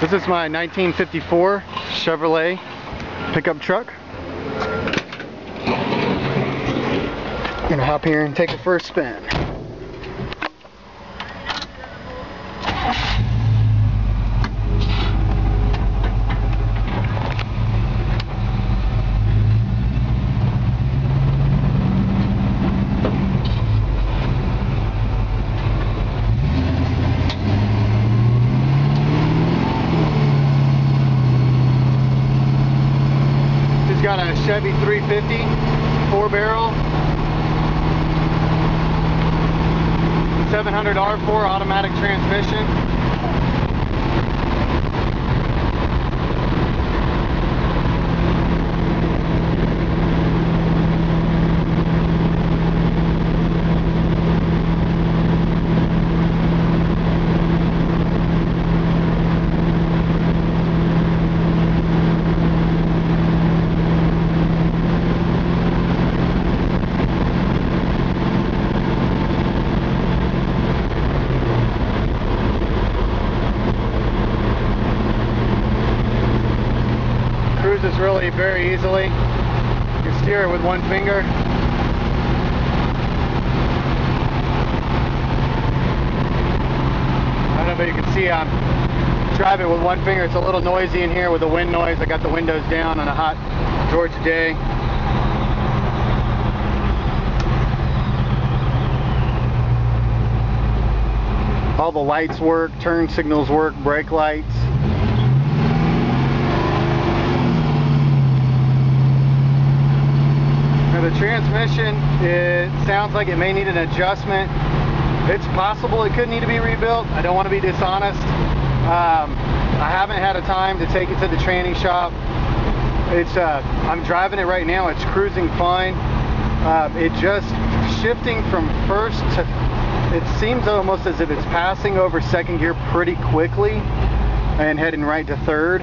This is my 1954 Chevrolet pickup truck. I'm gonna hop here and take a first spin. Got a Chevy 350 4-barrel 700 R4 automatic transmission. Cruises really very easily. You can steer it with one finger. I don't know if you can see I'm driving with one finger. It's a little noisy in here with the wind noise. I got the windows down on a hot Georgia day. All the lights work, turn signals work, brake lights. The transmission, it sounds like it may need an adjustment. It's possible it could need to be rebuilt. I don't want to be dishonest. I haven't had a time to take it to the training shop. I'm driving it right now. It's cruising fine. It just shifting from first to, it seems almost as if it's passing over second gear pretty quickly and heading right to third.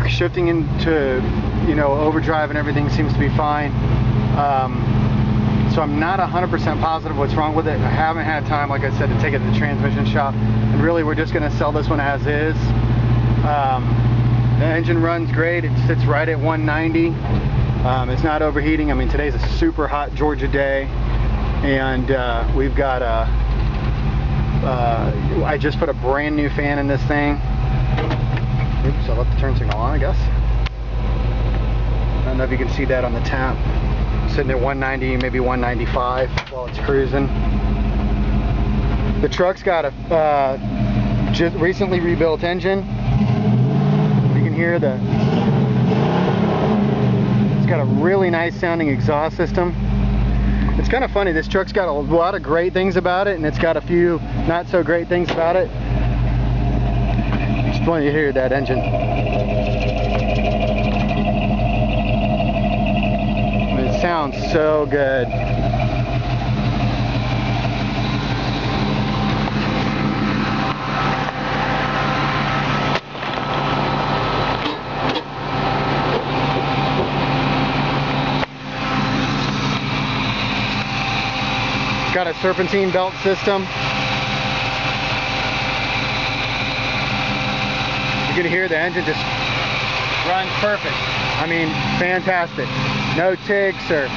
Shifting into, you know, overdrive and everything seems to be fine. So I'm not 100% positive what's wrong with it. I haven't had time, like I said, to take it to the transmission shop. And really, we're just going to sell this one as is. The engine runs great. It sits right at 190. It's not overheating. I mean, today's a super hot Georgia day, and we've got a. I just put a brand new fan in this thing. Oops, I left the turn signal on, I guess. I don't know if you can see that on the tap. Sitting at 190, maybe 195 while it's cruising. The truck's got a just recently rebuilt engine. You can hear the. It's got a really nice sounding exhaust system. It's kind of funny. This truck's got a lot of great things about it, and it's got a few not so great things about it. It's funny to hear that engine. It sounds so good. It's got a serpentine belt system. You can hear the engine just runs perfect. I mean, fantastic. No ticks or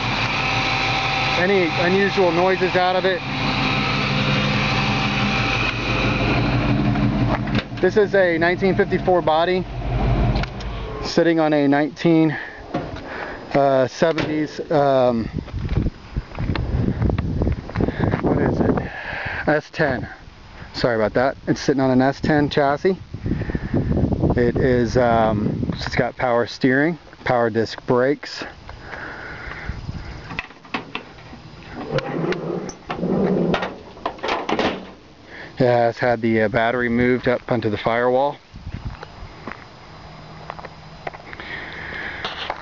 any unusual noises out of it. This is a 1954 body sitting on a 1970s what is it? S10. Sorry about that. It's sitting on an S10 chassis. It is, it's got power steering, power disc brakes. It has had the battery moved up onto the firewall.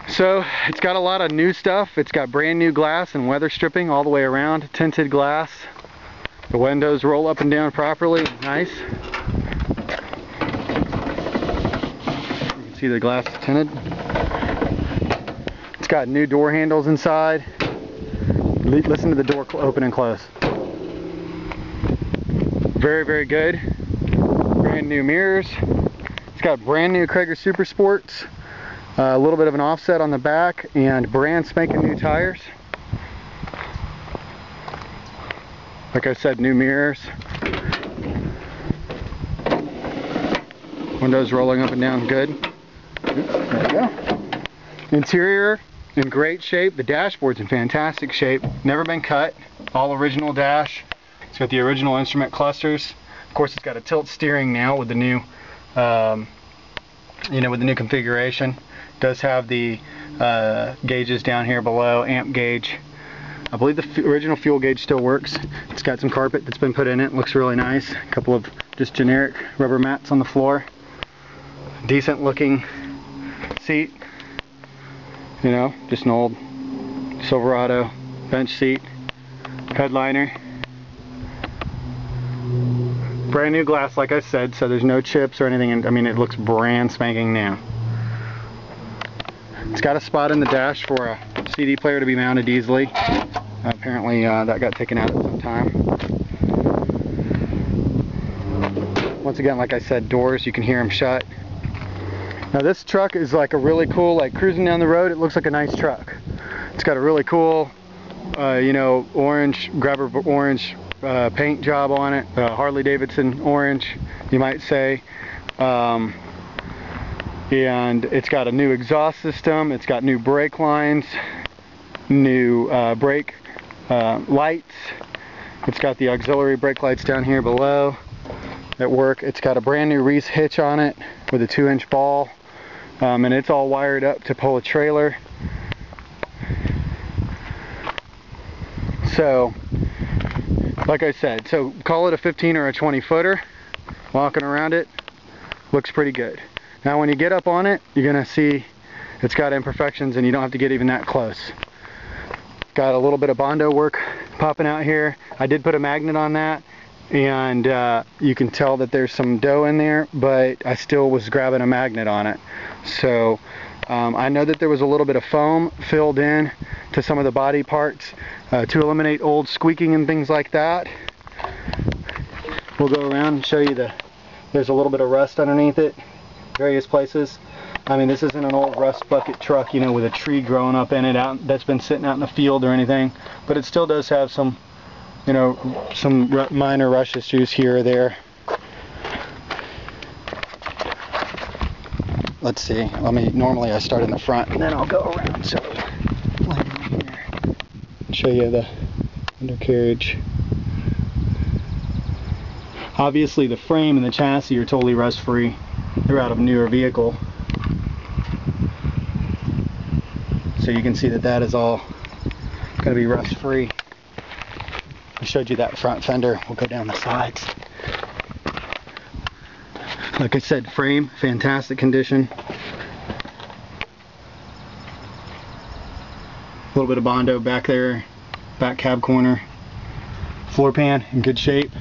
So it's got a lot of new stuff. It's got brand new glass and weather stripping all the way around, tinted glass. The windows roll up and down properly, nice. See the glass is tinted. It's got new door handles inside. Listen to the door open and close. Very, very good. Brand brand new mirrors. It's got brand new Krager Super Sports, a little bit of an offset on the back, and brand spanking new tires. Like I said, new mirrors. Windows rolling up and down good. Oops, there we go. Interior in great shape. The dashboard's in fantastic shape. Never been cut. All original dash. It's got the original instrument clusters. Of course, it's got a tilt steering now with the new, with the new configuration. It does have the gauges down here below, amp gauge. I believe the original fuel gauge still works. It's got some carpet that's been put in it. Looks really nice. A couple of just generic rubber mats on the floor. Decent looking seat. You know, just an old Silverado bench seat. Headliner. Brand new glass, like I said, so there's no chips or anything. I mean, it looks brand spanking new. It's got a spot in the dash for a CD player to be mounted easily. Apparently that got taken out at some time. Once again, like I said, doors, you can hear them shut. Now this truck is like a really cool, like cruising down the road, it looks like a nice truck. It's got a really cool, orange, grabber orange paint job on it. Harley Davidson orange, you might say. And it's got a new exhaust system. It's got new brake lines, new brake lights. It's got the auxiliary brake lights down here below that work. It's got a brand new Reese hitch on it with a 2-inch ball, and it's all wired up to pull a trailer. So, like I said, so call it a 15 or a 20 footer. Walking around it, looks pretty good. Now when you get up on it, you're going to see it's got imperfections and you don't have to get even that close. Got a little bit of Bondo work popping out here. I did put a magnet on that, and you can tell that there's some dough in there, but I still was grabbing a magnet on it. So I know that there was a little bit of foam filled in to some of the body parts to eliminate old squeaking and things like that. We'll go around and show you there's a little bit of rust underneath it. Various places. I mean, this isn't an old rust bucket truck, you know, with a tree growing up in it that's been sitting out in the field or anything, but it still does have some, you know, some minor rust issues here or there. Let's see. Normally I start in the front and then I'll go around. So, here. Show you the undercarriage. Obviously, the frame and the chassis are totally rust-free. They're out of a newer vehicle. So you can see that that is all going to be rust-free. I showed you that front fender. We'll go down the sides. Like I said, frame, fantastic condition. A little bit of Bondo back there, back cab corner. Floor pan in good shape.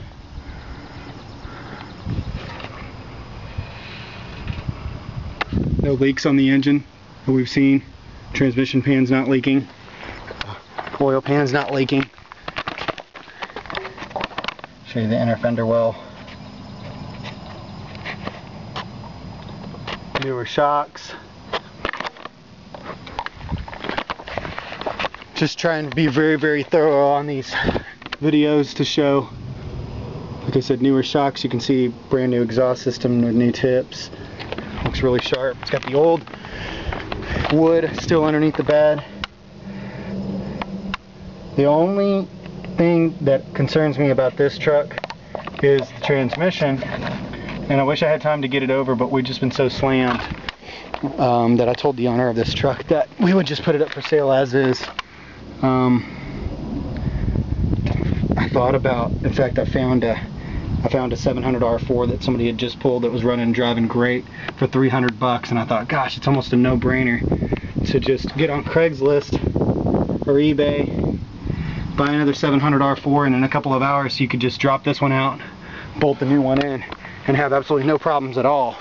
No leaks on the engine that we've seen. Transmission pan's not leaking. Oil pan's not leaking. Show you the inner fender well. Newer shocks. Just trying to be very, very thorough on these videos to show. Like I said, newer shocks. You can see brand new exhaust system with new tips. Looks really sharp. It's got the old wood still underneath the bed. The only thing that concerns me about this truck is the transmission, and I wish I had time to get it over, but we've just been so slammed that I told the owner of this truck that we would just put it up for sale as is. I thought about, in fact, I found a 700 R4 that somebody had just pulled that was running and driving great for $300, and I thought, gosh, it's almost a no-brainer to just get on Craigslist or eBay, buy another 700 R4, and in a couple of hours you could just drop this one out, bolt the new one in, and have absolutely no problems at all.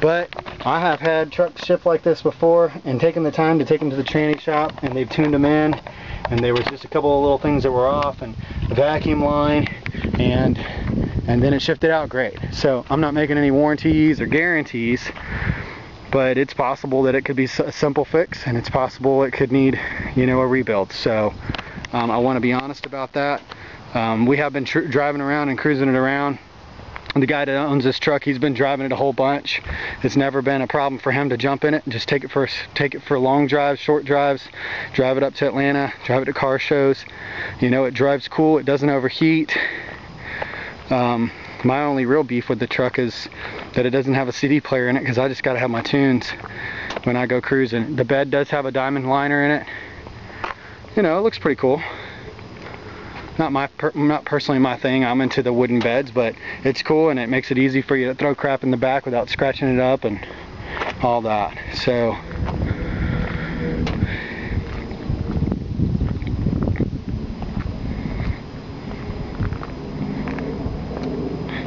But I have had trucks shipped like this before and taken the time to take them to the tranny shop, and they've tuned them in, and there was just a couple of little things that were off, and the vacuum line, and and then it shifted out great. So I'm not making any warranties or guarantees, but it's possible that it could be a simple fix, and it's possible it could need, you know, a rebuild. So I want to be honest about that. We have been driving around and cruising it around. The guy that owns this truck, he's been driving it a whole bunch. It's never been a problem for him to jump in it and just take it for long drives, short drives, drive it up to Atlanta, drive it to car shows. You know, it drives cool, it doesn't overheat. My only real beef with the truck is that it doesn't have a CD player in it, because I just got to have my tunes when I go cruising. The bed does have a diamond liner in it. You know, it looks pretty cool. Not personally my thing. I'm into the wooden beds, but it's cool, and it makes it easy for you to throw crap in the back without scratching it up and all that. So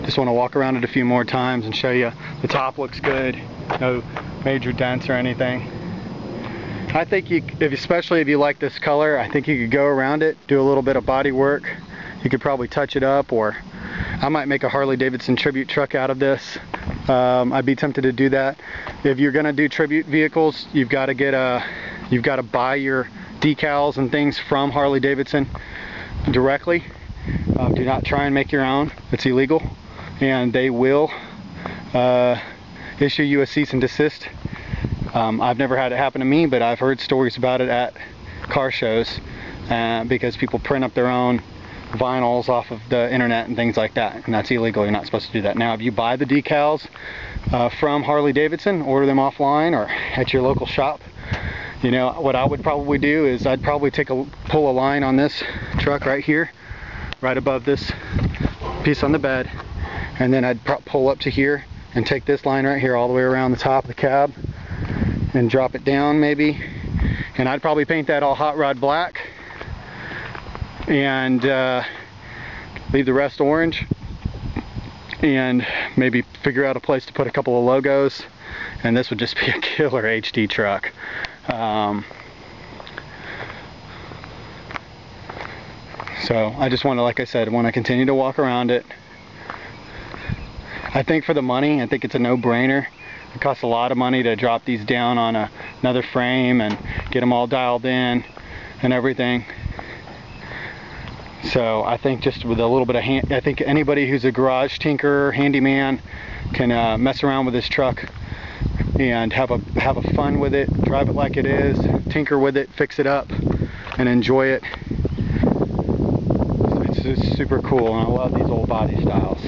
just want to walk around it a few more times and show you the top looks good. No major dents or anything. I think especially if you like this color, I think you could go around it, do a little bit of body work. You could probably touch it up, or I might make a Harley Davidson tribute truck out of this. I'd be tempted to do that. If you're gonna do tribute vehicles, you've got to buy your decals and things from Harley Davidson directly. Do not try and make your own. It's illegal, and they will issue you a cease and desist. I've never had it happen to me, but I've heard stories about it at car shows, because people print up their own vinyls off of the internet and things like that, and that's illegal. You're not supposed to do that. Now, if you buy the decals from Harley Davidson, order them offline or at your local shop, you know, what I would probably do is I'd probably pull a line on this truck right here, right above this piece on the bed, and then I'd pull up to here and take this line right here all the way around the top of the cab and drop it down maybe, and I'd probably paint that all hot rod black and leave the rest orange, and maybe figure out a place to put a couple of logos, and this would just be a killer HD truck. So I just want to, like I said, want to continue to walk around it. I think for the money, I think it's a no-brainer. It costs a lot of money to drop these down on another frame and get them all dialed in and everything. So I think just with a little bit of I think anybody who's a garage tinkerer, handyman, can mess around with this truck and have a fun with it, drive it like it is, tinker with it, fix it up, and enjoy it. It's super cool, and I love these old body styles.